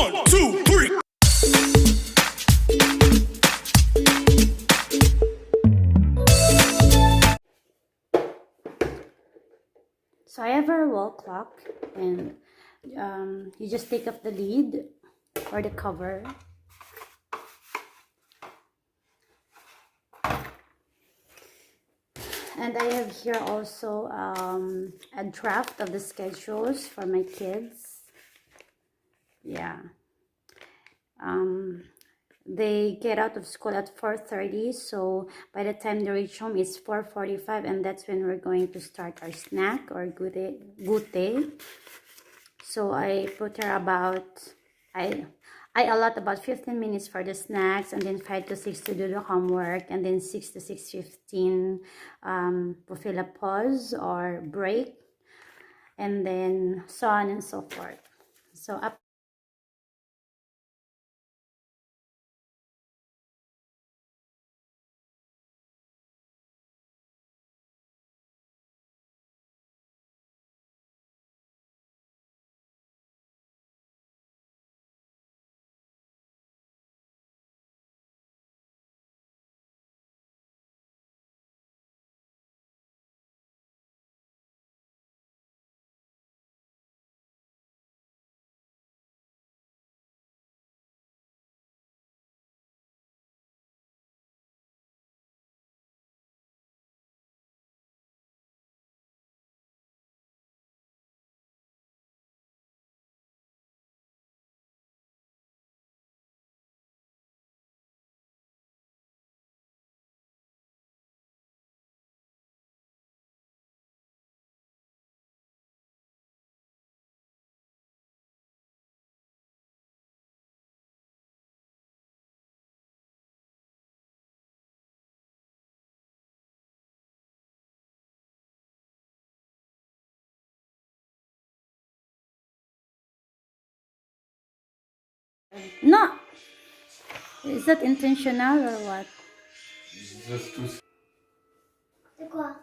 1, 2, 3. So I have our wall clock, and you just take off the lid or the cover. And I have here also a draft of the schedules for my kids. Yeah. They get out of school at 4:30, so by the time they reach home it's 4:45, and that's when we're going to start our snack or gute. So I put her about, I allot about 15 minutes for the snacks, and then 5 to 6 to do the homework, and then 6 to 6:15 to fill a pause or break, and then so on and so forth. So up. No! Is that intentional or what? Just too. C'est quoi?